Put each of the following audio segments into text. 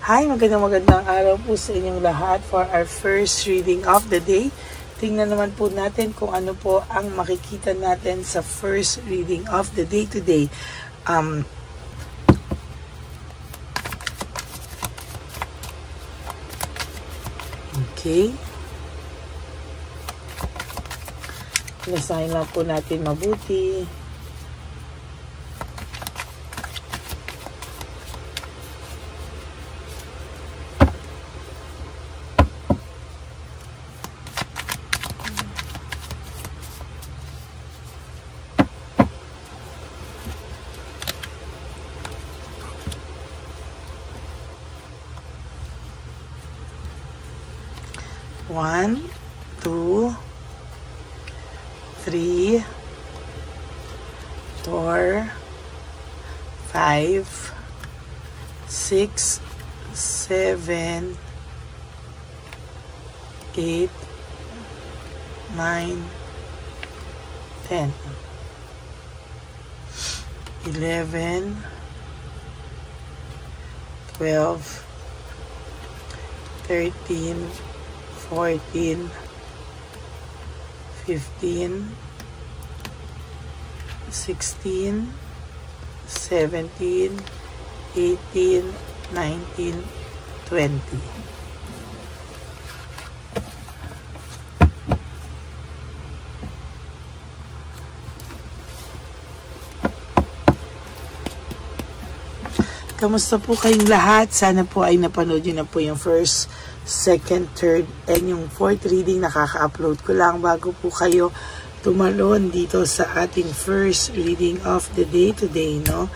Hi, magandang araw po sa inyong lahat for our first reading of the day. Tingnan naman po natin kung ano po ang makikita natin sa first reading of the day today. Okay. Basahin lang po natin mabuti. One, 2, 3, 4, 5, 6, 7, 8, 9, 10, 11, 12, 13, 14, 15, 16, 17, 18, 19, 20. Kamusta po kayong lahat? Sana po ay napanood nyo na po yung first, second, third, and yung fourth reading. Nakaka-upload ko lang bago po kayo tumalon dito sa ating first reading of the day today, no?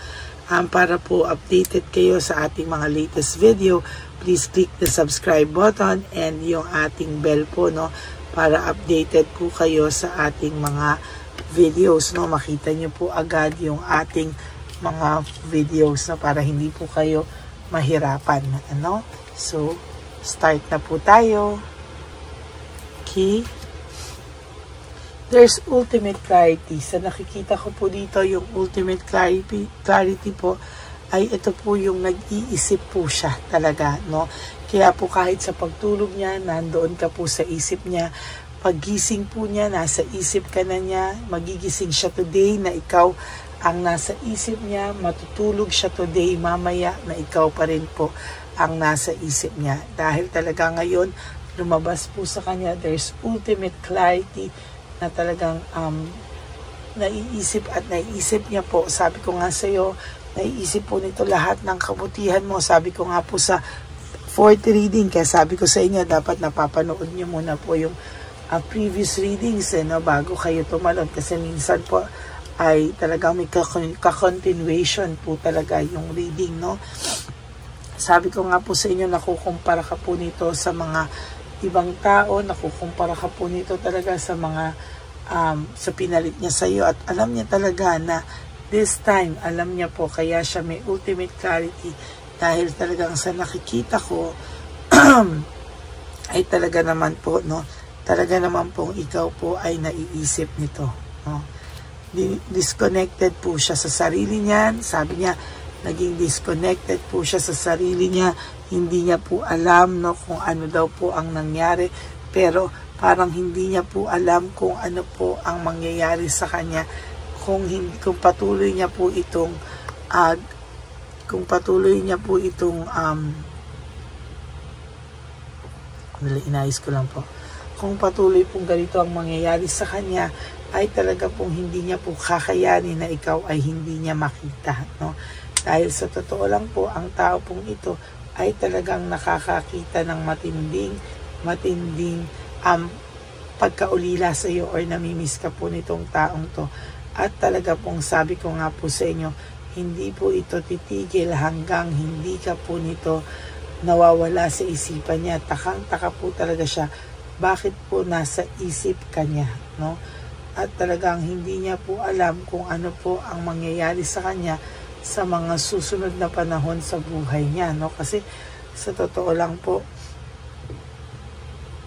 Para po updated kayo sa ating mga latest video, please click the subscribe button and yung ating bell po, no? Para updated po kayo sa ating mga videos, no? Makita nyo po agad yung ating mga videos, no? Para hindi po kayo mahirapan, ano? So, start na po tayo. Okay. There's ultimate clarity. Sa nakikita ko po dito, yung ultimate clarity po, ay ito po yung nag-iisip po siya talaga, no? Kaya po kahit sa pagtulog niya, nandoon ka po sa isip niya. Paggising po niya, nasa isip ka na niya. Magigising siya today na ikaw ang nasa isip niya, matutulog siya today, mamaya na ikaw pa rin po ang nasa isip niya. Dahil talaga ngayon, lumabas po sa kanya, there's ultimate clarity na talagang naiisip at naiisip niya po. Sabi ko nga sa iyo, naiisip po nito lahat ng kabutihan mo. Sabi ko nga po sa fourth reading, kaya sabi ko sa inyo, dapat napapanood niyo muna po yung previous readings, no, bago kayo tumalon. Kasi minsan po, ay talagang may ka-continuation po talaga yung reading, no? Sabi ko nga po sa inyo, nakukumpara ka po nito sa mga ibang tao, nakukumpara ka po nito talaga sa mga sa pinalit niya sa iyo, at alam niya talaga na this time, alam niya po, kaya siya may ultimate clarity dahil talagang sa nakikita ko ay talaga naman po, no? Talaga naman po ikaw po ay naiisip nito, no? Disconnected po siya sa sarili niya. Sabi niya, naging disconnected po siya sa sarili niya. Hindi niya po alam, no, kung ano daw po ang nangyari. Pero parang hindi niya po alam kung ano po ang mangyayari sa kanya. Kung patuloy niya po itong inayos ko lang po. Kung patuloy pong ganito ang mangyayari sa kanya, ay talaga pong hindi niya po kakayanin na ikaw ay hindi niya makita, no? Dahil sa totoo lang po, ang tao pong ito ay talagang nakakakita ng matinding pagkaulila sa iyo or namimiss ka po nitong taong to. At talaga pong sabi ko nga po sa inyo, hindi po ito titigil hanggang hindi ka po nito nawawala sa isipan niya. Takang-taka po talaga siya. Bakit po nasa isip ka niya, no? At talagang hindi niya po alam kung ano po ang mangyayari sa kanya sa mga susunod na panahon sa buhay niya, no? Kasi sa totoo lang po,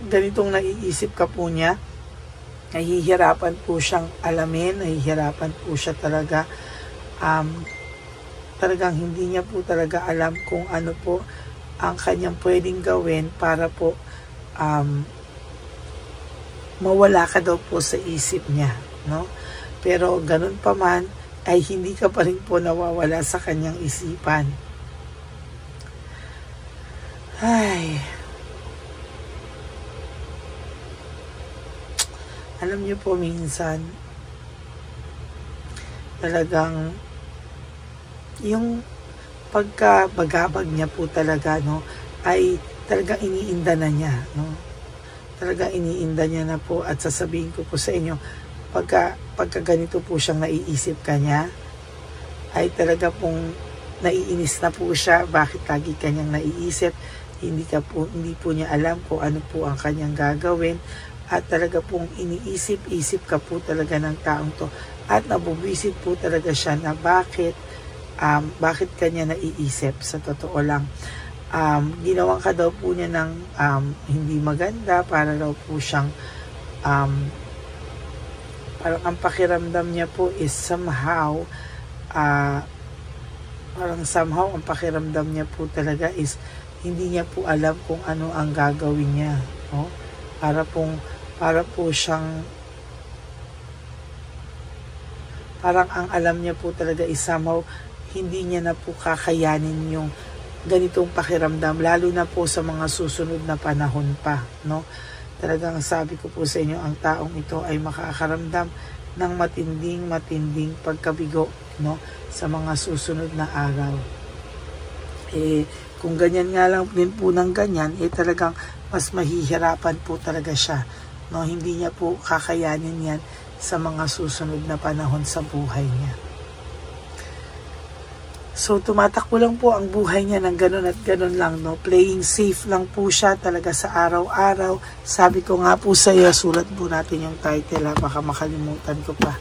ganitong naiisip ka po niya, nahihirapan po siyang alamin, nahihirapan po siya talaga talagang hindi niya po talaga alam kung ano po ang kanyang pwedeng gawin para po mawala ka daw po sa isip niya, no? Pero ganun pa man, ay hindi ka pa rin po nawawala sa kanyang isipan. Ay, alam niyo po minsan, talagang yung pagkabagabag niya po talaga, no, ay talagang iniinda na niya, no? Talagang iniinda niya na po, at sasabihin ko po sa inyo, pagka ganito po siyang naiisip kanya, ay talaga pong naiinis na po siya. Bakit lagi kanyang naiisip? Hindi po niya alam kung ano po ang kanyang gagawin, at talaga pong iniisip-isip ka po talaga ng taong to, at nabubwisit po talaga siya na bakit kanya naiisip. Sa totoo lang, ginawan ka daw po niya ng hindi maganda, para daw po siyang parang ang pakiramdam niya po is somehow ang pakiramdam niya po talaga is hindi niya po alam kung ano ang gagawin niya, no? Para po siyang parang ang alam niya po talaga is somehow hindi niya na po kakayanin yung ganitong pakiramdam, lalo na po sa mga susunod na panahon pa, no? Talagang sabi ko po sa inyo, ang taong ito ay makakaramdam ng matinding pagkabigo, no, sa mga susunod na araw. Kung ganyan nga lang din po ng ganyan, talagang mas mahihirapan po talaga siya, no? Hindi niya po kakayanin yan sa mga susunod na panahon sa buhay niya. So, tumatakbo lang po ang buhay niya ng ganun at ganun lang, no? Playing safe lang po siya talaga sa araw-araw. Sabi ko nga po sa iyo, sulat po natin yung title, baka makalimutan ko pa.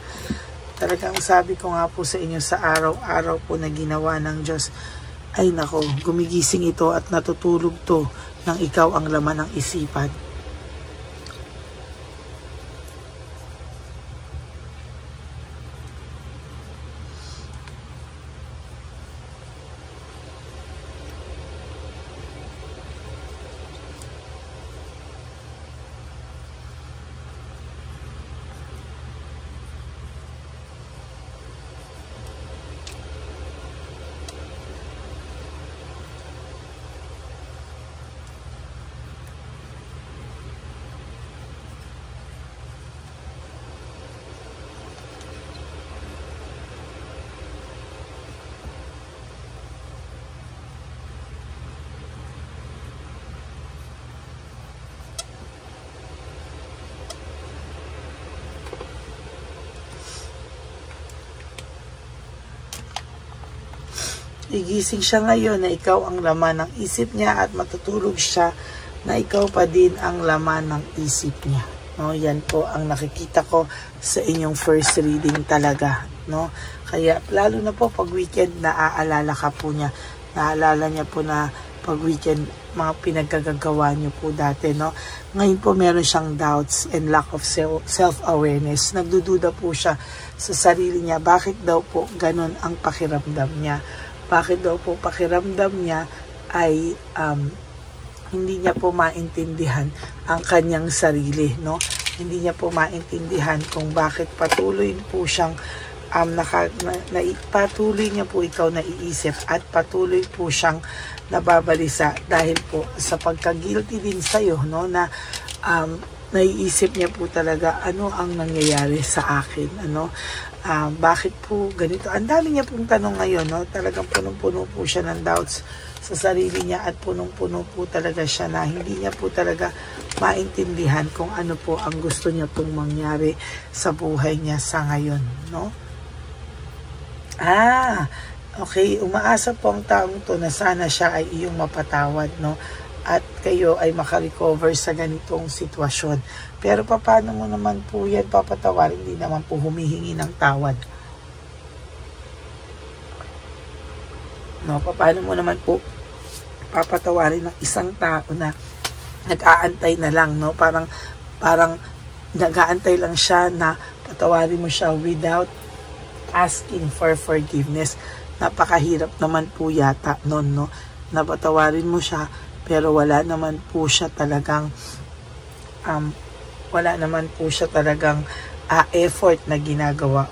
Talagang sabi ko nga po sa inyo, sa araw-araw po na ginawa ng Diyos, ay nako, gumigising ito at natutulog to nang ikaw ang laman ng isipan. Igising siya ngayon na ikaw ang laman ng isip niya, at matutulog siya na ikaw pa din ang laman ng isip niya, no? Yan po ang nakikita ko sa inyong first reading talaga, no? Kaya lalo na po pag weekend, naaalala ka po niya, naalala niya po na pag weekend mga pinagkagagawa niyo po dati, no? Ngayon po meron siyang doubts and lack of self-awareness. Nagdududa po siya sa sarili niya. Bakit daw po ganun ang pakiramdam niya? Bakit daw po pakiramdam niya ay hindi niya po maintindihan ang kanyang sarili, no? Hindi niya po maintindihan kung bakit patuloy po siyang patuloy niya po ikaw naiisip, at patuloy po siyang nababalisa dahil po sa pagka-guilty din sa'yo, no, na naiisip niya po talaga, ano ang nangyayari sa akin, ano, bakit po ganito. Ang dami niya pong tanong ngayon, no? Talagang punong-puno po siya ng doubts sa sarili niya, at punong-puno po talaga siya na hindi niya po talaga maintindihan kung ano po ang gusto niya pong mangyari sa buhay niya sa ngayon, no? Okay, umaasa po ang taong to na sana siya ay iyong mapatawad, no? At kayo ay makarecover sa ganitong sitwasyon. Pero paano mo naman po yan papatawarin? Hindi naman po humihingi ng tawad. No, paano mo naman po papatawarin ng isang tao na nag-aantay na lang, no? Parang nag-aantay lang siya na patawarin mo siya without asking for forgiveness. Napakahirap naman po yata nun, no? napatawarin mo siya, pero wala naman po siya talagang effort na ginagawa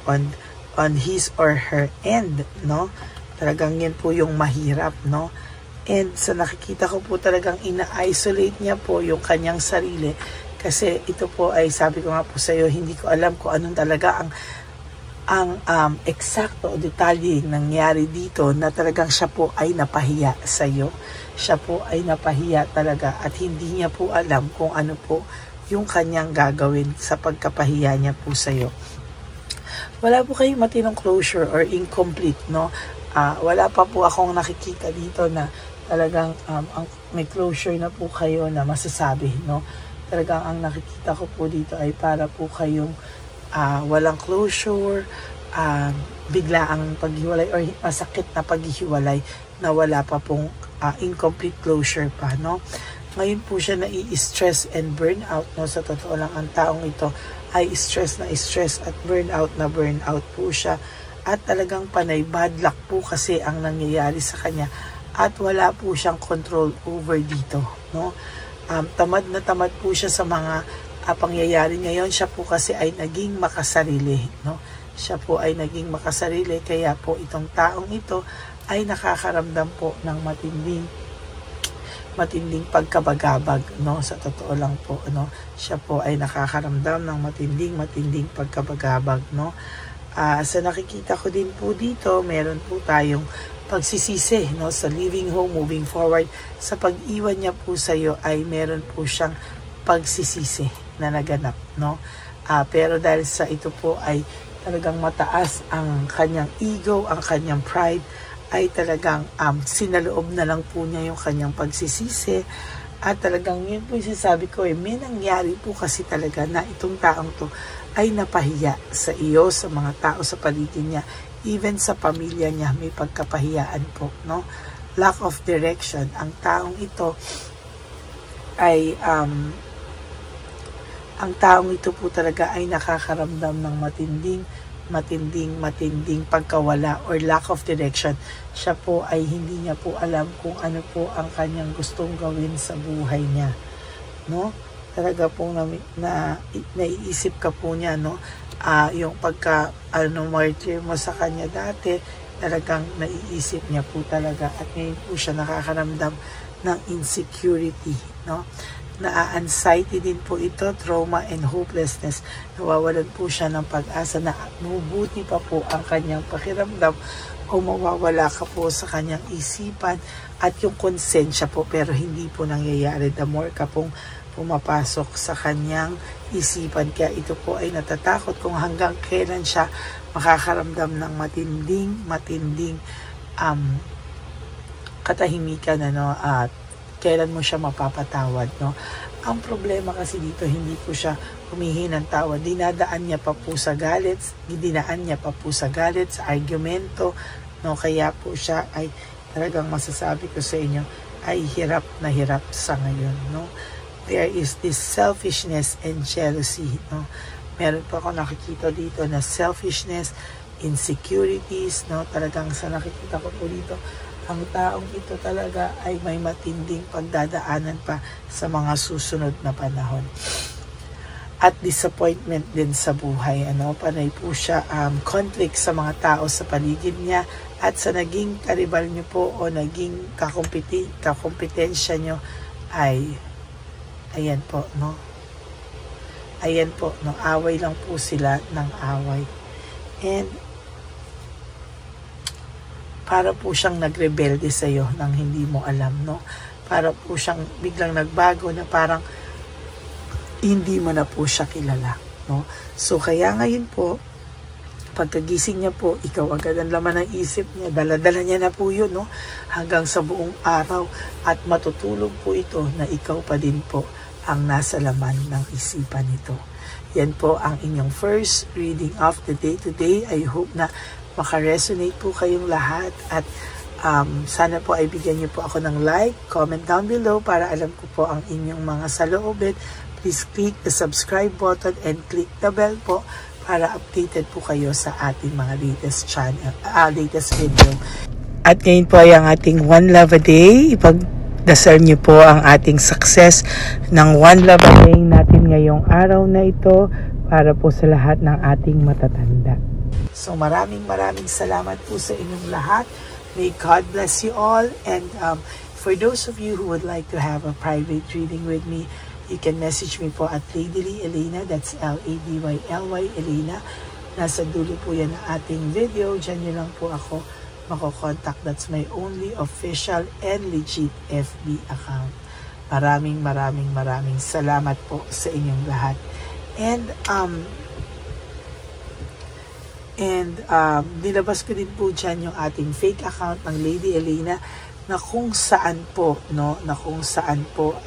on his or her end, no? Talagang yan po yung mahirap, no? And sa nakikita ko po talagang ina-isolate niya po yung kanyang sarili, kasi ito po ay, sabi ko nga po sa iyo, hindi ko alam kung anong talaga ang eksakto o detalye nangyari dito, na talagang siya po ay napahiya sa iyo. Siya po ay napahiya talaga, at hindi niya po alam kung ano po yung kanyang gagawin sa pagkapahiya niya po sa iyo. Wala po kayong matinong closure or incomplete, no? Wala pa po akong nakikita dito na talagang may closure na po kayo na masasabi, no? Talagang ang nakikita ko po dito ay para po kayong walang closure, bigla ang paghiwalay or masakit na paghihiwalay na wala pa pong incomplete closure pa, no? Ngayon po siya nai-stress and burnout, no? Sa totoo lang, ang taong ito ay stress at burnout na burnout po siya, at talagang panay bad luck po kasi ang nangyayari sa kanya, at wala po siyang control over dito, no? Tamad na tamad po siya sa mga pangyayari ngayon. Siya po kasi ay naging makasarili, no? Siya po ay naging makasarili, kaya po itong taong ito ay nakakaramdam po ng matinding pagkabagabag, no? Sa totoo lang po, no? Siya po ay nakakaramdam ng matinding pagkabagabag, no? Sa nakikita ko din po dito, meron po tayong pagsisisi, no? Sa living home, moving forward, sa pag-iwan niya po sa iyo ay meron po siyang pagsisisi na naganap, no? Pero dahil sa ito po ay talagang mataas ang kanyang ego, ang kanyang pride, ay talagang sinaloob na lang po niya yung kanyang pagsisisi, at talagang yun po yung sinasabi ko, may nangyari po kasi talaga na itong taong to ay napahiya sa iyo, sa mga tao sa paligid niya, even sa pamilya niya may pagkapahiyaan po, no? Lack of direction. Ang taong ito ay ang taong ito po talaga ay nakakaramdam ng matinding pagkawala or lack of direction. Siya po ay hindi niya po alam kung ano po ang kanyang gustong gawin sa buhay niya, no? Talaga pong naiisip ka po niya, no? Yung martyr mo sa kanya dati, talagang naiisip niya po talaga, at ngayon po siya nakakaramdam ng insecurity, no? Na-anxiety din po ito, trauma and hopelessness. Nawawalan po siya ng pag-asa na mabubuti pa po ang kanyang pakiramdam, o mawawala ka po sa kanyang isipan at yung konsensya po, pero hindi po nangyayari. The more ka pong pumapasok sa kanyang isipan, kaya ito po ay natatakot kung hanggang kailan siya makakaramdam ng matinding katahimikan, ano, at kailan mo siya mapapatawad, no? Ang problema kasi dito, hindi po siya humihingi ng tawad. Dinaan niya pa po sa galit, sa argumento, no? Kaya po siya ay talagang masasabi ko sa inyo ay hirap na hirap sa ngayon, no? There is this selfishness and jealousy, no? Meron po ako nakikita dito na selfishness, insecurities, no? Talagang sa nakikita ko po dito, ang taong ito talaga ay may matinding pagdadaanan pa sa mga susunod na panahon. At disappointment din sa buhay, ano? Panay po siya conflict sa mga tao sa paligid niya, at sa naging karibal niyo po o naging kakompetensya niyo ay ayan po, no? Ayan po, no? Away lang po sila ng away. And para po siyang nagrebelde sa iyo nang hindi mo alam, no? Para po siyang biglang nagbago na parang hindi mo na po siya kilala, no? So kaya ngayon po, pagkagising niya po, ikaw agad ang laman ng isip niya, dala-dala niya na po yun, no? Hanggang sa buong araw, at matutulog po ito na ikaw pa din po ang nasa laman ng isipan nito. Yan po ang inyong first reading of the day today. I hope na makaresonate po kayong lahat, at sana po ay bigyan niyo po ako ng like, comment down below para alam ko po ang inyong mga saloobin. Please click the subscribe button and click the bell po para updated po kayo sa ating mga latest video. At ngayon po ay ang ating One Love a Day. Ipagdasal niyo po ang ating success ng One Love a Day natin ngayong araw na ito para po sa lahat ng ating matatanda. So maraming salamat po sa inyong lahat. May God bless you all. And for those of you who would like to have a private reading with me, you can message me po at Ladyly Elena. That's Ladyly Elena. Nasa dulo po yan ng ating video. Diyan nyo lang po ako mako-contact. That's my only official and legit FB account. Maraming salamat po sa inyong lahat. And nilabas ko din po dyan yung ating fake account ng Lady Elena na kung saan po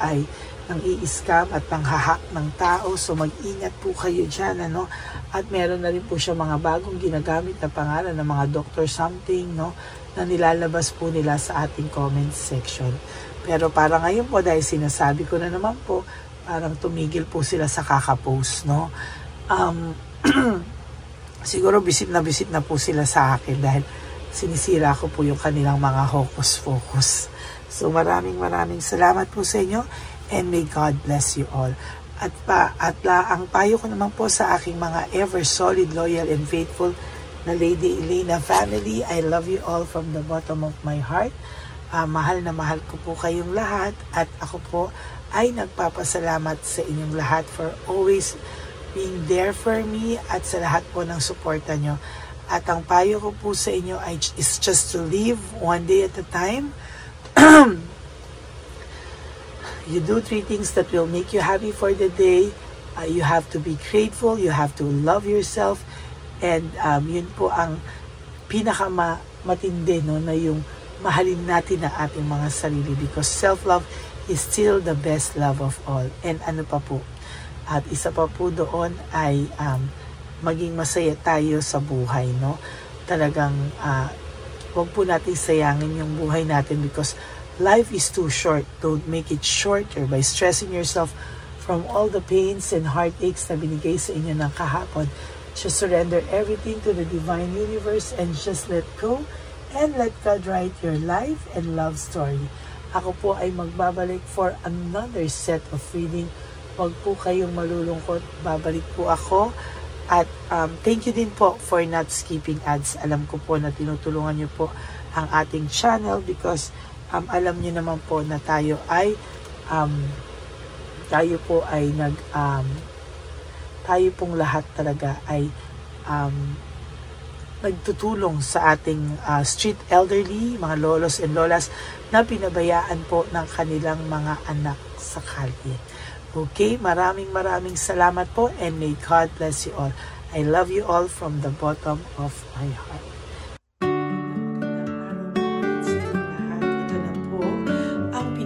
ay nang i-scam at nanghahack ng tao. So mag-ingat po kayo dyan, ano? At meron na rin po siya mga bagong ginagamit na pangalan ng mga doctor something, no? Na nilalabas po nila sa ating comment section. Pero para ngayon po, dahil sinasabi ko na naman po, parang tumigil po sila sa kakapost, no? Siguro bisit na po sila sa akin dahil sinisira ko po yung kanilang mga hocus-focus. So maraming salamat po sa inyo. And may God bless you all. At ang payo ko naman po sa aking mga ever solid, loyal, and faithful na Lady Elena family, I love you all from the bottom of my heart. Mahal na mahal ko po kayong lahat. At ako po ay nagpapasalamat sa inyong lahat for always being there for me at sa lahat po ng suporta nyo. At ang payo ko po sa inyo is just to live one day at a time. You do 3 things that will make you happy for the day. You have to be grateful. You have to love yourself. And yun po ang pinakamatindi, no, na yung mahalin natin na ating mga sarili. Because self-love is still the best love of all. And ano pa po? At isa pa po doon ay maging masaya tayo sa buhay, no? Talagang huwag po natin sayangin yung buhay natin because life is too short. Don't make it shorter by stressing yourself from all the pains and heartaches na binigay sa inyo ng kahapon. Just surrender everything to the divine universe and just let go and let God write your life and love story. Ako po ay magbabalik for another set of reading. Huwag po kayong malulungkot. Babalik po ako. At thank you din po for not skipping ads. Alam ko po na tinutulungan niyo po ang ating channel because alam niyo naman po na tayo pong lahat talaga ay nagtutulong sa ating street elderly, mga lolos and lolas na pinabayaan po ng kanilang mga anak sa kalye. Okay, maraming salamat po and may God bless you all. I love you all from the bottom of my heart.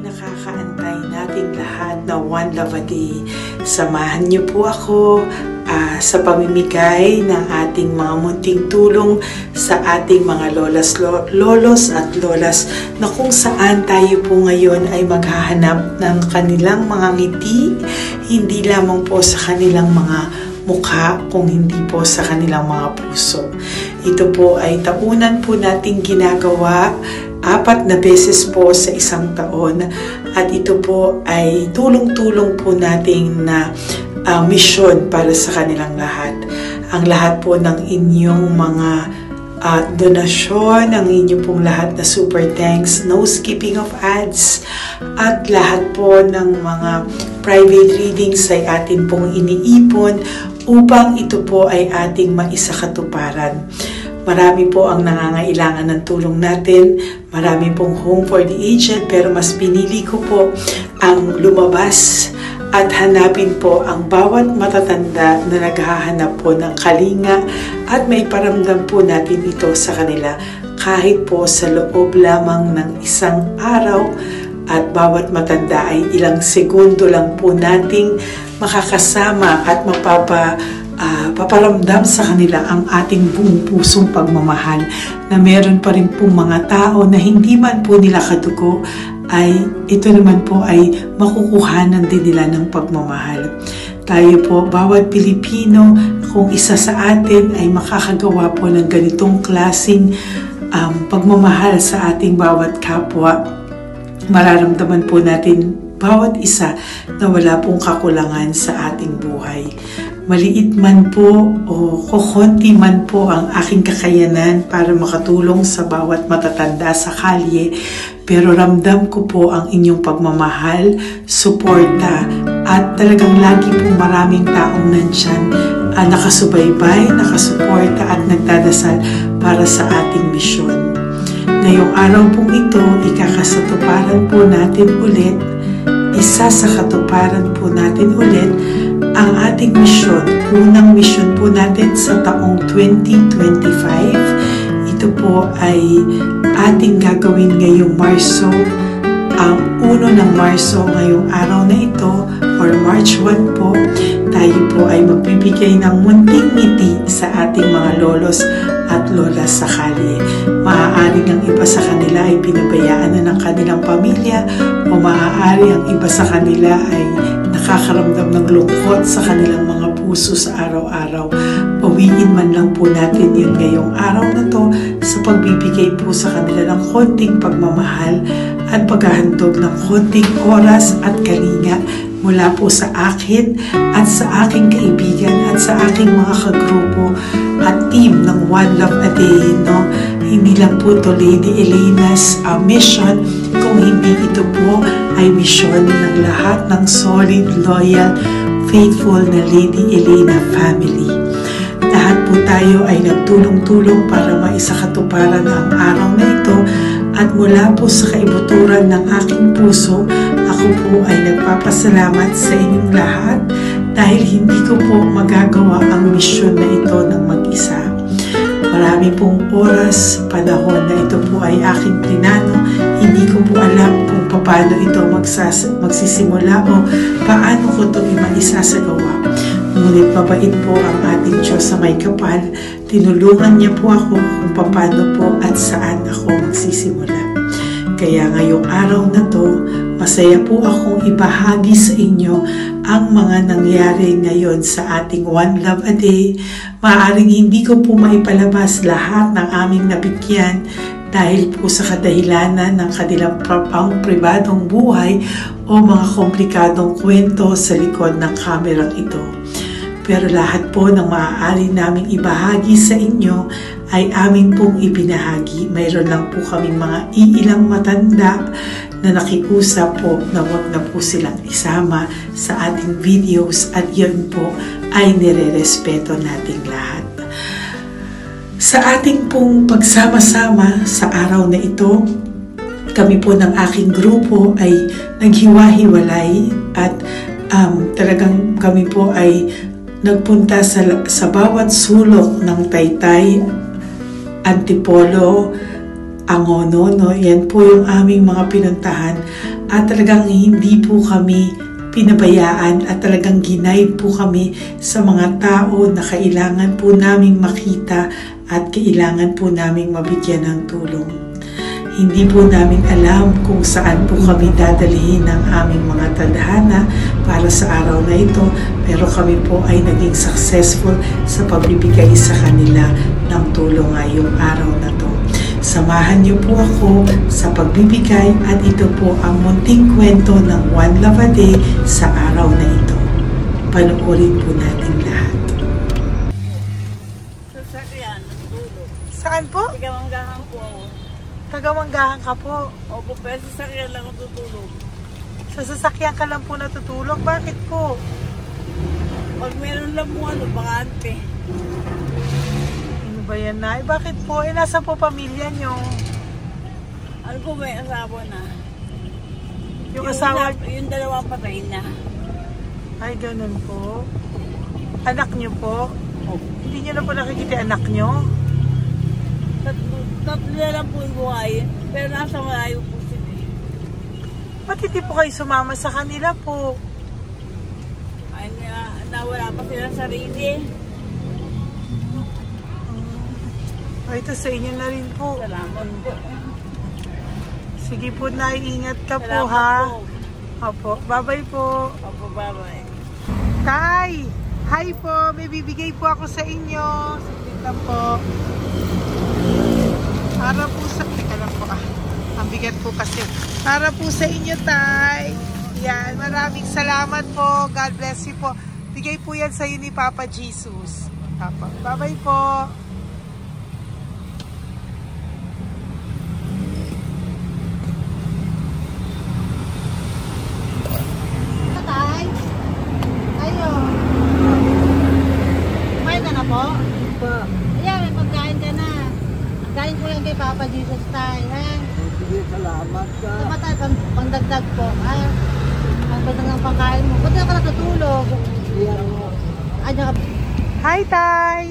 Nakakaantay natin lahat na One Love a Day. Samahan niyo po ako sa pamimigay ng ating mga munting tulong sa ating mga lolos at lolas na kung saan tayo po ngayon ay maghahanap ng kanilang mga ngiti, hindi lamang po sa kanilang mga mukha, kung hindi po sa kanilang mga puso. Ito po ay taunan po nating ginagawa 4 na beses po sa isang taon at ito po ay tulong-tulong po nating na misyon para sa kanilang lahat. Ang lahat po ng inyong mga donasyon, ang inyong pong lahat na super thanks, no skipping of ads, at lahat po ng mga private readings ay atin pong iniipon upang ito po ay ating maisakatuparan. Marami po ang nangangailangan ng tulong natin. Marami pong home for the aged, pero mas pinili ko po ang lumabas at hanapin po ang bawat matatanda na naghahanap po ng kalinga at may paramdam po natin ito sa kanila kahit po sa loob lamang ng isang araw at bawat matanda ay ilang segundo lang po nating makakasama at paparamdam sa kanila ang ating buong pusong pagmamahal na meron pa rin po mga tao na hindi man po nila kadugo ay ito naman po ay makukuhanan din nila ng pagmamahal. Tayo po, bawat Pilipino, kung isa sa atin ay makakagawa po ng ganitong klaseng pagmamahal sa ating bawat kapwa, mararamdaman po natin bawat isa na wala pong kakulangan sa ating buhay. Maliit man po o kokonti man po ang aking kakayanan para makatulong sa bawat matatanda sa kalye, pero ramdam ko po ang inyong pagmamahal, suporta, at talagang lagi po maraming taong nandyan, nakasubaybay, nakasuporta at nagdadasal para sa ating misyon. Ngayong araw pong ito, ikakasatuparan po natin ulit, isa sa katuparan po natin ulit, ang ating misyon. Unang misyon po natin sa taong 2025. Ito po ay ating gagawin ngayong Marso, ang 1 ng Marso ngayong araw na ito, or March 1 po. Tayo po ay magbibigay ng munting ngiti sa ating mga lolos at lolas sa kalye. Maaari ang iba sa kanila ay pinabayaan na ng kanilang pamilya, o maaari ang iba sa kanila ay nakakaramdam ng lungkot sa kanilang mga puso sa araw-araw. Pawiin man lang po natin yun ngayong araw na to sa pagbibigay po sa kanila ng konting pagmamahal at paghahandog ng konting oras at kalinga mula po sa akin at sa aking kaibigan at sa aking mga kagrupo at team ng One Love a Day. No? Hindi lang po to Lady Elena's mission, kung hindi ito po ay misyon ng lahat ng solid, loyal, faithful na Lady Elena family. Lahat po tayo ay nagtulong-tulong para maisakatuparan ang araw na ito, at mula po sa kaibuturan ng aking puso, ako po ay nagpapasalamat sa inyong lahat dahil hindi ko po magagawa ang misyon na ito ng mag-isa. Marami pong oras, panahon na ito po ay aking plinano. Hindi ko po alam kung paano ito magsisimula o paano ko ito maisasagawa. Ngunit mabait po ang ating Diyos sa may kapal. Tinulungan niya po ako kung paano po at saan ako magsisimula. Kaya ngayong araw na to, masaya po akong ibahagi sa inyo ang mga nangyari ngayon sa ating One Love a Day. Maaaring hindi ko po maipalabas lahat ng aming nabigyan dahil po sa kadahilanan ng kanilang pribadong buhay o mga komplikadong kwento sa likod ng kamerang ito. Pero lahat po ng maaari naming ibahagi sa inyo ay amin pong ibinahagi. Mayroon lang po kaming mga iilang matanda na nakiusap po na wag na po silang isama sa ating videos, at yun po ay nire-respeto nating lahat. Sa ating pong pagsama-sama sa araw na ito, kami po ng aking grupo ay naghiwa-hiwalay, at talagang kami po ay nagpunta sa bawat sulok ng Taytay, Antipolo, Angono, no? Yan po yung aming mga pinuntahan, at talagang hindi po kami pinabayaan at talagang ginaid po kami sa mga tao na kailangan po naming makita at kailangan po naming mabigyan ng tulong. Hindi po namin alam kung saan po kami dadalhin ng aming mga tadhana para sa araw na ito, pero kami po ay naging successful sa pagbibigay sa kanila ng tulong ngayong araw na to. Samahan niyo po ako sa pagbibigay, at ito po ang munting kwento ng One Love a Day sa araw na ito. Panoorin po natin lahat. Sasakyan, natutulog. Saan po? Tagamanggahan po ako. Tagamanggahan ka po. Opo, pero sasakyan lang ako tutulog. Sa sasakyan ka lang po natutulog? Bakit po? Pag meron lang po bakante. Ano ba yan, Nay? Bakit po? Nasa po pamilya nyo? Ano po, may asawa na. Yung asawa? Yung dalawa patay na. Ay, ganun po. Anak nyo po? Opo. Hindi nyo na po nakikita anak nyo? Tatlo na lang po yung buhay. Pero nasa malayo po sila. Ba't hindi po kayo sumama sa kanila po? Ay, nawala pa silang sarili. Ay, ito sa inyo na rin po. Salamat po. Sige po, Nay. Ingat ka po, Salamat ha? po. Opo. Bye-bye po. Opo, bye-bye. Tay! Hi po! May bibigay po ako sa inyo. Saglit lang po. Para po sa... Teka lang po Ang bigat po kasi. Para po sa inyo, Tay. Yan. Maraming salamat po. God bless you po. Bigay po yan sa'yo ni Papa Jesus. Bye-bye po. Tay? Ayo. Kumain ka na po? Ayan, may pagkain ka na. Kain ko yan kay Papa Jesus, Tay. Salamat ka. Diba tayo, pangdagdag po. Ang ganda ng pagkain mo. Ba't ka natutulog? Hi, Tay!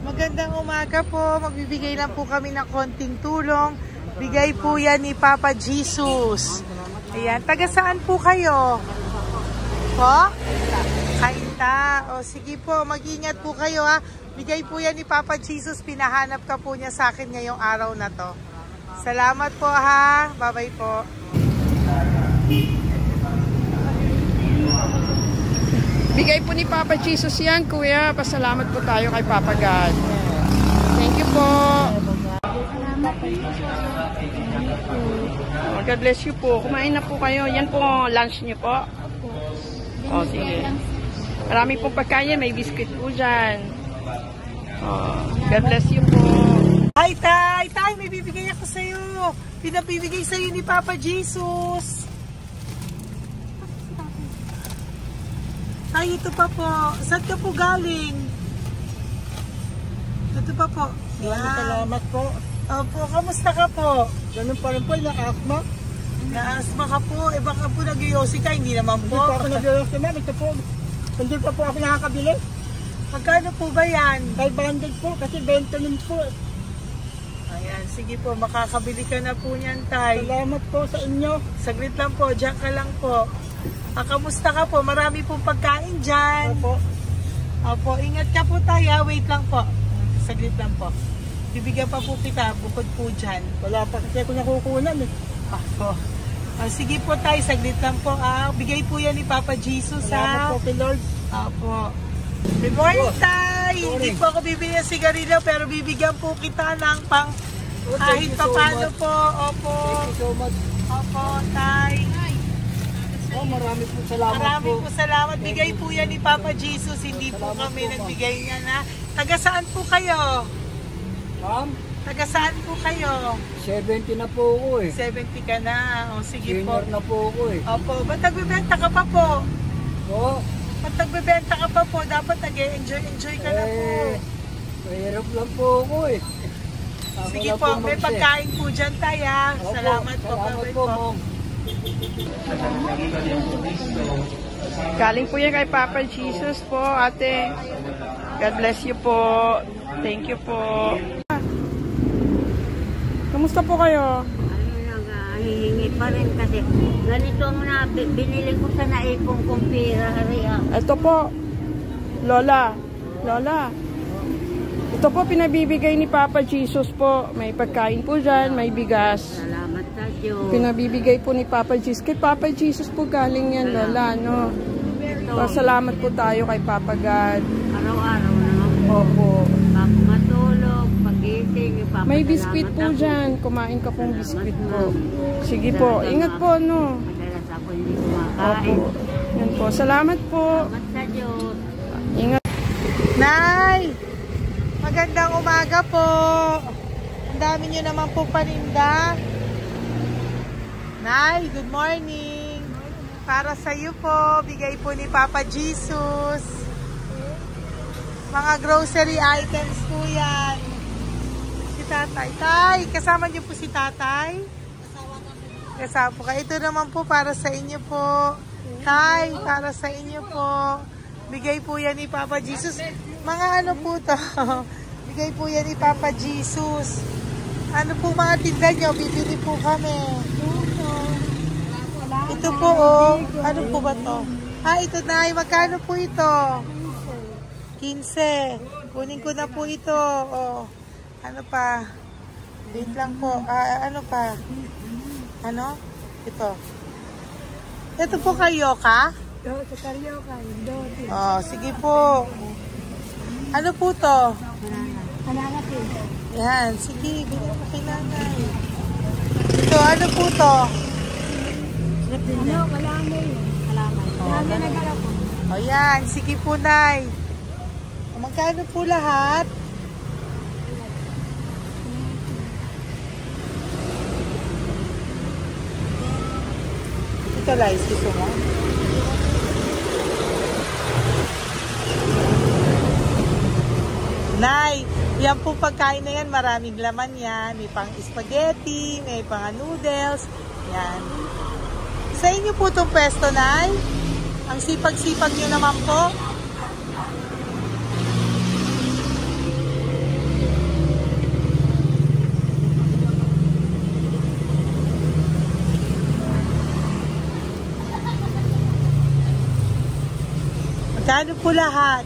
Magandang umaga po. Magbibigay lang po kami ng konting tulong. Bigay po yan ni Papa Jesus. Ayan. Taga saan po kayo? Po? Kainta. O sige po, mag-ingat po kayo ha. Bigay po yan ni Papa Jesus. Pinahanap ka po niya sa akin ngayong araw na to. Salamat po ha. Bye-bye po. Bigay po ni Papa Jesus yan, Kuya. Pasalamat po tayo kay Papa God. Thank you po. Oh, God bless you po. Kumain na po kayo. Yan po lunch niyo po. Oh, sige. Marami pong pagkain. May biscuit po dyan. Oh, God bless you po. Hi, Tay! Tay, may bibigay ako sa'yo. Pinabibigay sa'yo ni Papa Jesus. Tay, ito pa po. Saan ka po galing? Ito pa po. Salamat po. Opo, kamusta ka po? Ganun pa rin po, na-asthma. Na-asthma ka po. Eh baka po nag-yosi ka, hindi naman Hindi po. po ako nag-yosi, ma'am. Ito po. Hindi pa po ako nakakabili. Magkano po ba yan? 500 po, kasi 20 nun po. Ayan, sige po, makakabili ka na po niyan, Tay. Salamat po sa inyo. Saglit lang po, dyan ka lang po. Kamusta ka po? Marami pong pagkain dyan. Opo. Opo, ingat ka po tayo. Wait lang po. Saglit lang po. Bibigyan pa po kita, bukod po dyan. Wala pa kasi ako nakukunan eh. Opo. Sige po tayo, saglit lang po. Bigay po yan ni Papa Jesus. Salamat po kay Lord. Opo. Good morning, Tay! Hindi po ako bibili ng sigarilyo, pero bibigyan po kita ng pang kahit pa paano po. Opo. Thank you so much. Opo, Tay. Oh, marami po salamat Marami po. po salamat. Bigay po yan ni Papa Jesus. Hindi po Salamat kami po, nagbigay niya na. Taga saan po kayo? Ma'am, Taga saan po kayo? 70 na po ako eh. 70 ka na. O sige po. Junior na po ako eh. Opo. Ba't nagbibenta ka pa po? Oo. Ba't nagbibenta ka pa po? Dapat nag-enjoy ka na po. Mahirap lang po ako eh. Ako Sige lang po. May mag-share. pagkain po dyan tayo. Opo, Salamat po. Salamat Bye-bye po, po. ma'am. Galing po yan kay Papa Jesus po, ate. God bless you po. Thank you po. Kamusta po kayo? Hihingi pa rin kasi ganito mo na binili ko sa naipong kong pera. Ito po, Lola. Lola. Ito po pinabibigay ni Papa Jesus po. May pagkain po dyan, may bigas. Salamat sa Diyos. Pinabibigay po ni Papa Jesus. Kay Papa Jesus po galing yan, Lola, no? Salamat po tayo kay Papa God. Araw-araw naman po. Opo. Bago matulog, pagising, ipapasalamat May biskuit po ako. dyan. Kumain ka pong biskuit po. Sige po. Ingat po, no? Madalas ako hindi kumakain. Opo. Yan po. Salamat po. Salamat sa Diyos. Ingat. Nay! Magandang umaga po. Ang dami nyo naman po paninda. Nay, good morning. Para sa iyo po, bigay po ni Papa Jesus. Mga grocery items po yan. Si Tatay. Tay, kasama niyo po si Tatay? Kasama po kayo. Ito naman po para sa inyo po. Tay, para sa inyo po. Bigay po yan ni Papa Jesus. Mga ano po to? Bigay po yan ni Papa Jesus. Ano po mga tinda nyo? Bibili po kami. Ito po oh. Ano po ba to? Ito na. Magkano po ito? 15. Kunin ko na po ito. Oh. Ano pa? Wait lang po. Ano pa? Ano? Ito. Ito po kayo ka? Sa Carioca, Oh, sige po. Ano po to? Yan, sige, bigyan mo kay nanay. Ito, ano po to? Wala na yun. Salamat. O yan, sige po, Nay. Magkano po lahat? Ito, Lies, gusto mo? Nay, yan po pagkain na yan, maraming laman yan. May pang spaghetti, may pang noodles. Yan. Sa inyo po itong pwesto, Nay? Ang sipag-sipag nyo naman po. Magkano po lahat?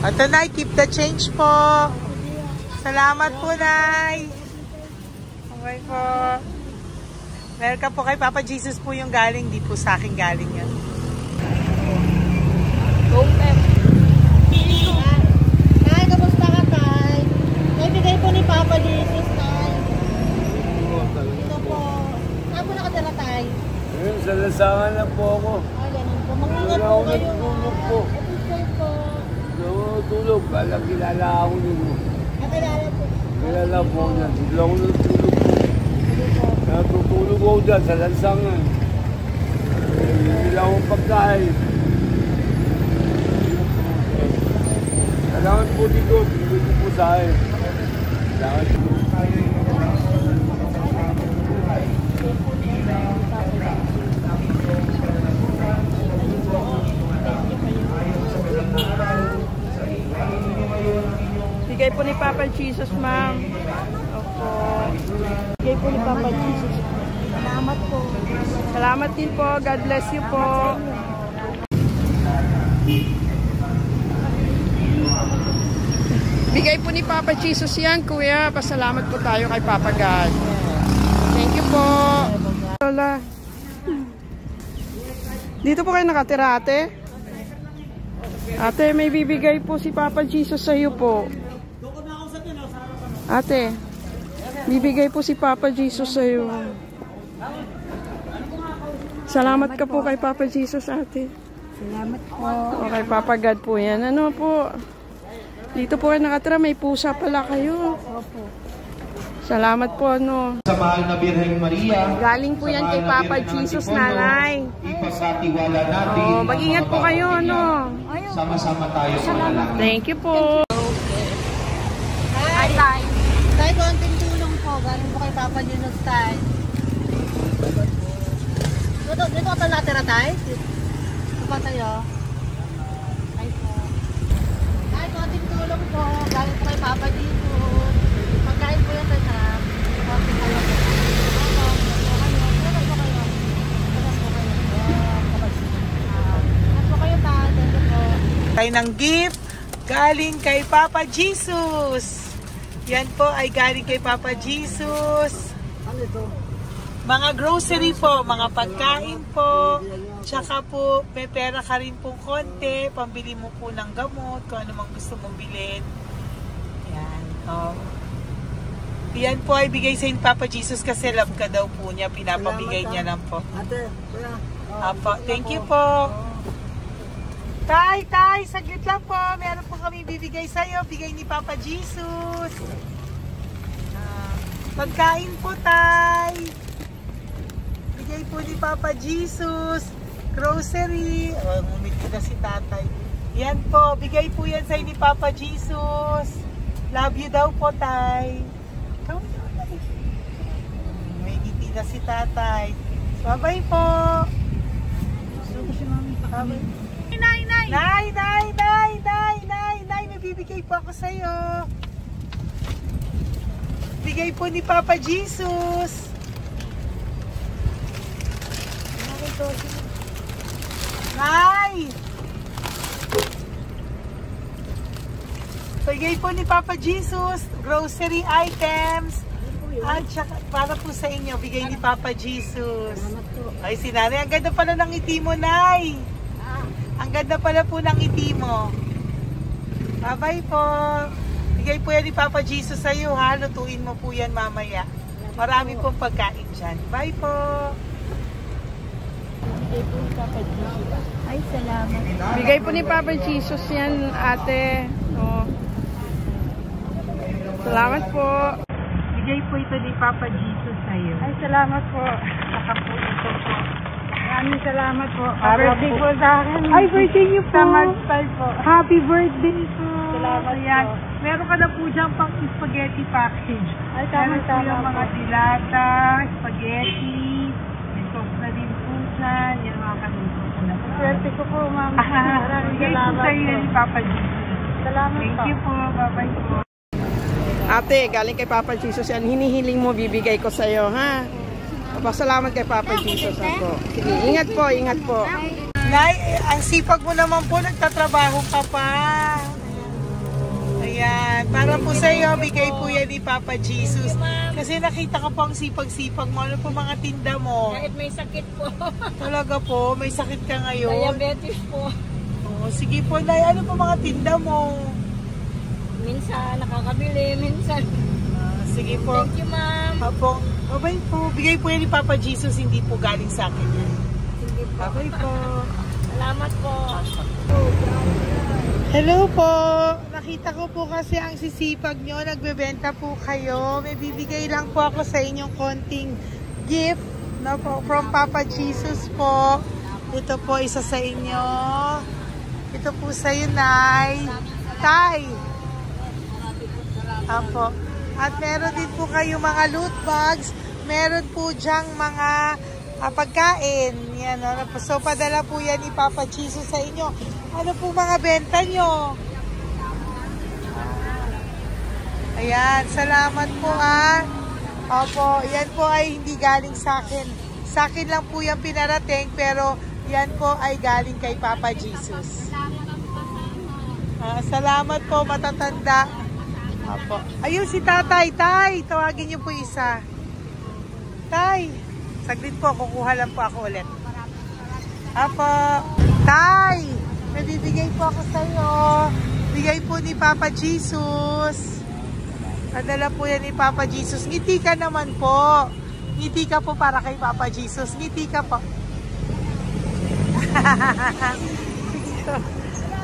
Ito, Nay, keep the change po. Salamat po, Nay. Okay po. Welcome po kay Papa Jesus po yung galing. Di po sa akin galing yan. Go, Pep. Tay, kamusta ka, Tay? May bigay po ni Papa Jesus, Tay. Ito po. Saan po nakatira, Tay? Ngayon, sa lasangan na po ako. Ganun po. Mag-ingat Wala po ako kayo. natulog po. Episode po. Natulog. Kala kilala ako nito. Nakilala po. Kilala po niya. Bigla ako natulog po. Natutulog ako dyan sa lansangan. Bigla akong pagkain. Kailangan po dito. Bigay ko po sa akin. Kailangan po. Bigay po ni Papa Jesus, ma'am. Opo. Bigay po ni Papa Jesus. Salamat po. Salamat din po. God bless you po. Bigay po ni Papa Jesus yan, kuya. Pasalamat po tayo kay Papa God. Thank you po. Lola. Dito po kayo nakatira, ate? Ate, may bibigay po si Papa Jesus sa iyo po. Ate, bibigay po si Papa Jesus sa iyo. Salamat ka po kay Papa Jesus, ate. Salamat po. O kay Papa God po yan. Ano po? Dito po kayo nakatira, may pusa pala kayo. Opo. Salamat po, ano. Sa mahal na Birheng Maria. Galing po yan kay Papa Jesus, nanay. Ipagkatiwala natin. Oh, mag-ingat po kayo, ano. Sama-sama tayo sa manalangin. Thank you po. Hi, Tay. Tay, konting tulong po. Galing po kay Papa Jesus, Tay. Dito ka pa natira, Tay? Dito pa tayo. Ay po. Tay, konting tulong po. Galing po kay Papa Jesus. Pagkain po yan, Tay, sa konting kayo. Tayo ng gift galing kay Papa Jesus. Yan po ay galing kay Papa Jesus. Ano ito? Mga grocery po, mga pagkain po. Tsaka po, may pera ka rin pong konti. Pambili mo po ng gamot, kung ano mang gusto mong bilhin. Yan. Yan po ay bigay sa Papa Jesus kasi love ka daw po niya. Pinapabigay niya lang po. Ate, kuya. Apo, thank you po. Tay, saglit lang po. Meron po kami bibigay sa'yo. Bigay ni Papa Jesus. Pagkain po, Tay. Bigay po ni Papa Jesus. Grocery. Ngumiti na si Tatay. Yan po. Bigay po yan sa'yo ni Papa Jesus. Love you daw po, Tay. May ngiti na si Tatay. Bye-bye po. Bye-bye. Nay, may bibigay po ako sa'yo. Bigay po ni Papa Jesus. Nay! Bigay po ni Papa Jesus. Grocery items. At saka, para po sa inyo, bigay ni Papa Jesus. Ay, si Nanay, ang ganda pala ng ngiti mo, Nay. Ang ganda pala po ng ngiti mo. Bye-bye po. Bigay po yan ni Papa Jesus sa iyo, ha? Lutuin mo po yan mamaya. Marami pong pagkain dyan. Bye po. Ay, salamat. Bigay po ni Papa Jesus yan, ate. Oh. Salamat po. Bigay po ito ni Papa Jesus sa iyo. Ay, salamat po. Saka po ito po. Maraming salamat po. Birthday po sa akin. Ay, birthday niyo po. Po. Happy birthday po. Salamat po. Meron ka na po dyan pang spaghetti package. Ay, Meron po yung mga dilata, spaghetti, may sauce na din po dyan. Yan mga kaluto ko na po. Swerte ko po, ma'am. Maraming Bigay po salamat sa iyo po. ni Papa Jesus. Salamat Thank po. you po. Bye-bye po. Ate, galing kay Papa Jesus yan. Hinihiling mo, bibigay ko sa'yo, ha? Papasalamat kay Papa Jesus ako. Sige, ingat po, ingat po. Nay, ang sipag mo naman po, nagtatrabaho ka pa. Ayan, para po sa iyo, bigay po yan ni Papa Jesus. Kasi nakita ko po ang sipag-sipag mo. Ano po mga tinda mo? Kahit may sakit po. Talaga po, may sakit ka ngayon. Diabetes po. Oh, sige po, Nay, ano po mga tinda mo? Minsan nakakabili, minsan. Sige po. Thank you, ma'am. Apo, bye po. Bigay po yan ni Papa Jesus, hindi po galing sa akin yan. Sige po. Bye po. Salamat po. Hello po! Nakita ko po kasi ang sisipag nyo, nagbebenta po kayo. May bibigay lang po ako sa inyong konting gift, no, po, from Papa Jesus po. Ito po isa sa inyo. Ito po sa iyo, Nay. Tay! Apo. At meron din po kayo mga loot bags. Meron po dyang mga pagkain. Yan, no? So, padala po yan ni Papa Jesus sa inyo. Ano po mga benta nyo? Ayan, salamat po Opo, yan po ay hindi galing sa akin. Sa akin lang po yan pinarating, pero yan po ay galing kay Papa Jesus. Salamat po, matatanda. Opo. Ayun si Tatay. Tay, tawagin niyo po isa. Tay, saglit po, kukuha lang po ako ulit. Opo. Tay, may bibigay po ako sa iyo. Bigay po ni Papa Jesus. Padala po yan ni Papa Jesus. Ngiti ka naman po. Ngiti ka po para kay Papa Jesus. Ngiti ka po.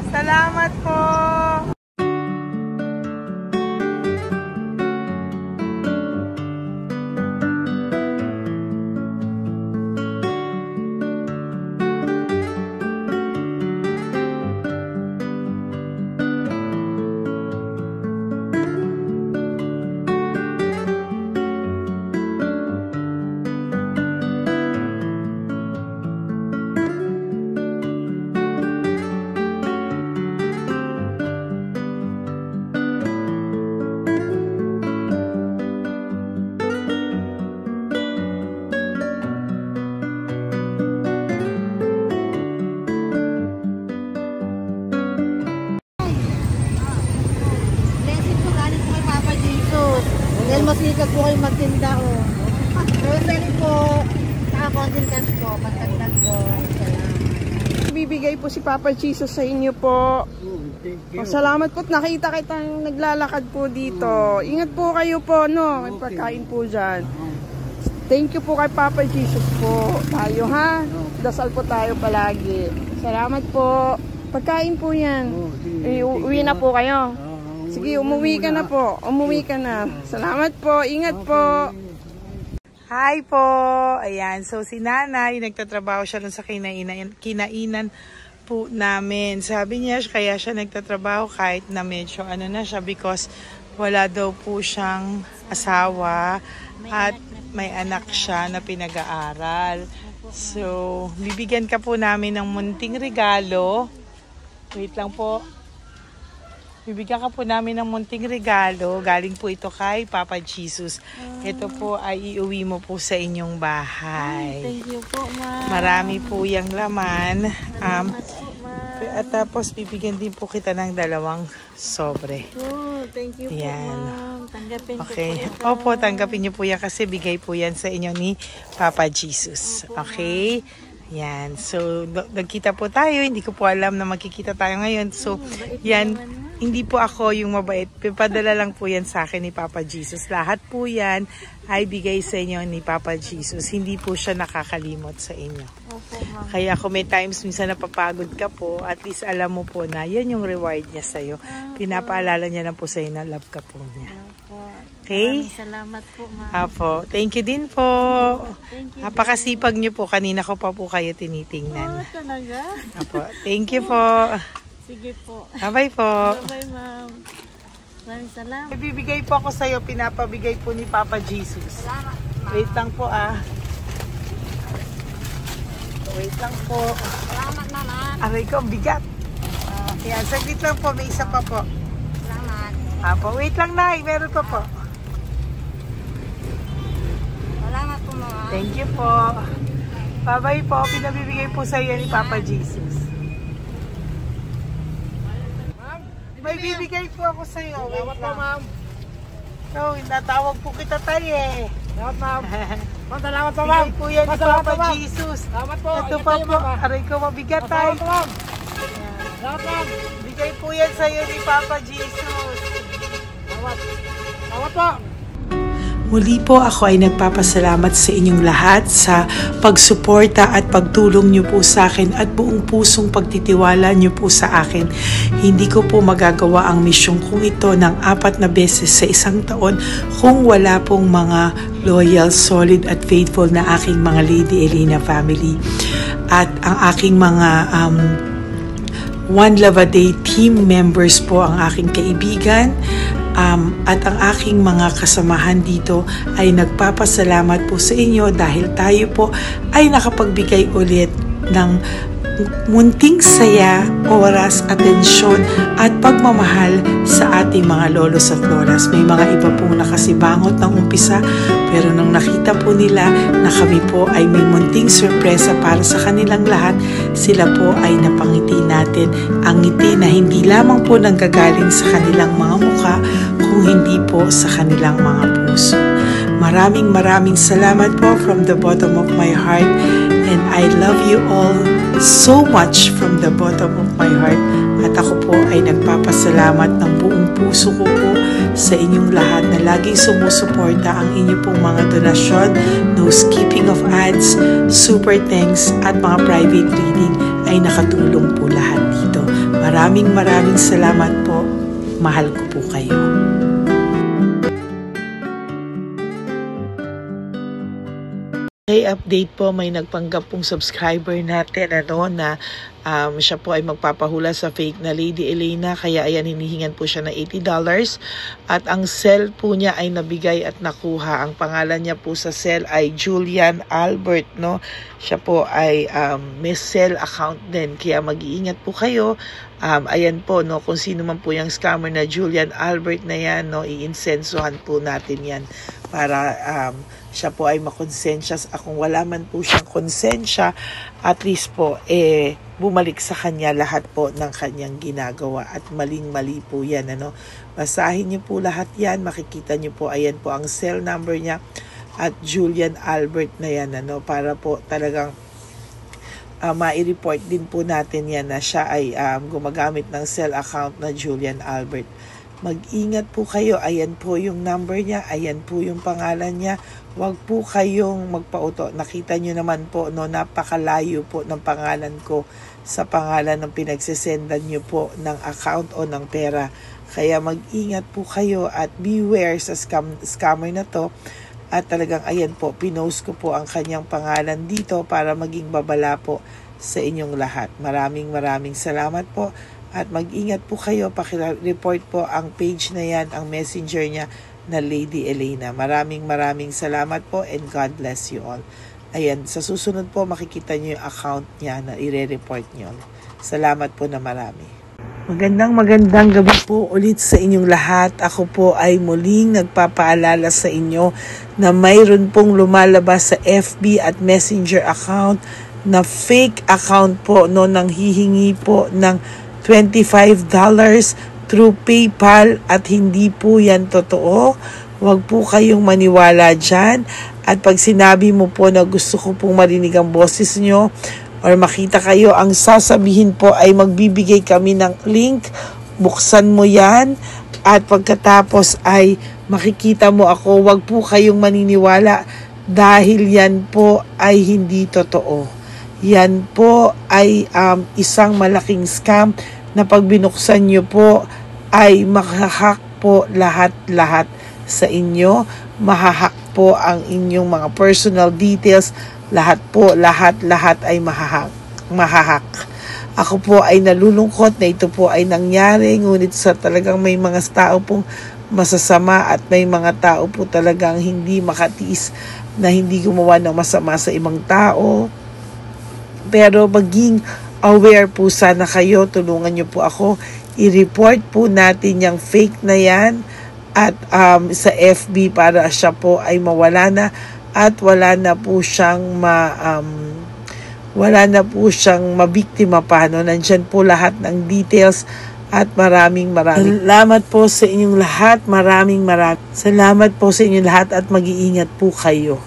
Salamat po. Dahil masikag po kayo magtinda o. Rosary po, naka-content cash po, pagtagdag po. Bibigay po si Papa Jesus sa inyo po. Salamat po. Nakita kitang naglalakad po dito. Ingat po kayo po, no? May pagkain po dyan. Thank you po kay Papa Jesus po. Tayo, ha? Dasal po tayo palagi. Salamat po. Pagkain po yan. Uwi na po kayo. Sige, umuwi ka na po. Umuwi ka na. Salamat po. Ingat po. Hi po! Ayan, so si Nanay, nagtatrabaho siya dun sa kinainan po namin. Sabi niya, kaya siya nagtatrabaho kahit na medyo ano na siya because wala daw po siyang asawa at may anak siya na pinag-aaral. So, bibigyan ka po namin ng munting regalo. Wait lang po. Bibigyan ka po namin ng munting regalo. Galing po ito kay Papa Jesus. Ito po ay iuwi mo po sa inyong bahay. Thank you po, ma'am. Marami po yung laman. At tapos bibigyan din po kita ng 2 sobre. thank you Yan. po, ma'am. Tanggapin Okay. ko po ito. Opo, tanggapin niyo po yan kasi bigay po yan sa inyo ni Papa Jesus. Okay? Yan. So, nagkita po tayo. Hindi ko po alam na magkikita tayo ngayon. So, yan. Hindi po ako yung mabait. Padala lang po yan sa akin ni Papa Jesus. Lahat po yan ay bigay sa inyo ni Papa Jesus. Hindi po siya nakakalimot sa inyo. Opo, ma'am. Kaya kung may times minsan napapagod ka po, at least alam mo po na yan yung reward niya sa'yo. Pinapaalala niya na po sa'yo na love ka po niya. Opo. Okay? Maraming salamat po, ma'am. Apo. Thank you din po. Thank you. Napakasipag niyo po. Kanina ko pa po kayo tinitingnan. Talaga? Apo. Thank you po. Sige po. Bye-bye po. Bye-bye, ma'am. Maraming salamat. Ibibigay po ako sa'yo. Pinapabigay po ni Papa Jesus. Wait lang po ah. Wait lang po. Salamat, mama. Aray ko, bigat. Yan, saglit lang po. May isa pa po. Salamat. Apo, wait lang na. Meron pa po. Salamat po, mama. Thank you po. Bye-bye po. Pinabibigay po sa iyo ni Papa Jesus. May bibigay po ako sa iyo. Wait lang. Ma'am. No, natawag po kita tayo eh. Salamat, ma'am. Salamat po, Bigay po yan ni Salamat, Papa ma'am. Jesus. Salamat po. Ito pa po. Aray ko, mabigat tayo. ma'am. Salamat, ma'am. Bigay po yan sa iyo ni Papa Jesus. Salamat po. Muli po ako ay nagpapasalamat sa inyong lahat sa pagsuporta at pagtulong niyo po sa akin at buong pusong pagtitiwala niyo po sa akin. Hindi ko po magagawa ang misyong kong ito ng 4 na beses sa isang taon kung wala pong mga loyal, solid at faithful na aking mga Lady Elena family. At ang aking mga One Love a Day team members po ang aking kaibigan. At ang aking mga kasamahan dito ay nagpapasalamat po sa inyo dahil tayo po ay nakapagbigay ulit ng munting saya, oras, atensyon at pagmamahal sa ating mga lolos at lolas. May mga iba pong nakasibangot ng umpisa pero nung nakita po nila na kami po ay may munting sorpresa para sa kanilang lahat, sila po ay napangiti natin. Ang ngiti na hindi lamang po nanggagaling sa kanilang mga mukha kung hindi po sa kanilang mga puso. Maraming salamat po from the bottom of my heart, and I love you all so much from the bottom of my heart. At ako po ay nagpapasalamat ng buong puso ko po sa inyong lahat na laging sumusuporta. Ang inyo pong mga donasyon, no skipping of ads, super thanks at mga private reading ay nakatulong po lahat dito. Maraming salamat po. Mahal ko po kayo. Okay, update po, may nagpanggap pong subscriber natin na siya po ay magpapahula sa fake na Lady Elena, kaya ayan, hinihingan po siya ng $80 at ang cell po niya ay nabigay at nakuha. Ang pangalan niya po sa cell ay Julian Albert, no? Siya po ay may cell account din, kaya mag-iingat po kayo. Ayan po, no, kung sino man po yung scammer na Julian Albert na yan, no, iinsensuhan po natin yan para siya po ay makonsensya. Kung wala man po siyang konsensya, at least po bumalik sa kanya lahat po ng kanyang ginagawa at maling-mali po yan, ano. Basahin niyo po lahat yan, makikita niyo po, ayan po ang cell number niya at Julian Albert na yan, ano, para po talagang ma-report din po natin yan na siya ay gumagamit ng cell account na Julian Albert. Mag-ingat po kayo. Ayan po yung number niya. Ayan po yung pangalan niya. Huwag po kayong magpauto. Nakita nyo naman po, no, napakalayo po ng pangalan ko sa pangalan ng pinagsesendan nyo po ng account o ng pera. Kaya mag-ingat po kayo at beware sa scammer na to. At talagang ayan po, pinost ko po ang kanyang pangalan dito para maging babala po sa inyong lahat. Maraming salamat po. At mag-ingat po kayo, pakireport po ang page na yan, ang messenger niya na Lady Elena. Maraming salamat po and God bless you all. Ayan, sa susunod po makikita niyo yung account niya na i-report niyo. Salamat po na marami. Magandang gabi po ulit sa inyong lahat. Ako po ay muling nagpapaalala sa inyo na mayroon pong lumalabas sa FB at Messenger account na fake account po, no, nang hihingi po ng $25, $20 through PayPal at hindi po yan totoo. Huwag po kayong maniwala dyan. At pag sinabi mo po na gusto ko pong marinig ang boses nyo or makita kayo, ang sasabihin po ay magbibigay kami ng link. Buksan mo yan at pagkatapos ay makikita mo ako. Huwag po kayong maniniwala dahil yan po ay hindi totoo. Yan po ay isang malaking scam na pag binuksan nyo po ay makahak po lahat-lahat sa inyo. Mahahak po ang inyong mga personal details. Lahat ay mahahak. Ako po ay nalulungkot na ito po ay nangyari, ngunit sa talagang may mga tao pong masasama at may mga tao po talagang hindi makatiis na hindi gumawa ng masama sa ibang tao. Pero maging aware po sana kayo, tulungan niyo po ako, i-report po natin yung fake na yan at sa FB para siya po ay mawala na at wala na po siyang mabiktima pa. No? Nandyan po lahat ng details at maraming salamat po sa inyong lahat. Maraming salamat po sa inyong lahat at mag-iingat po kayo.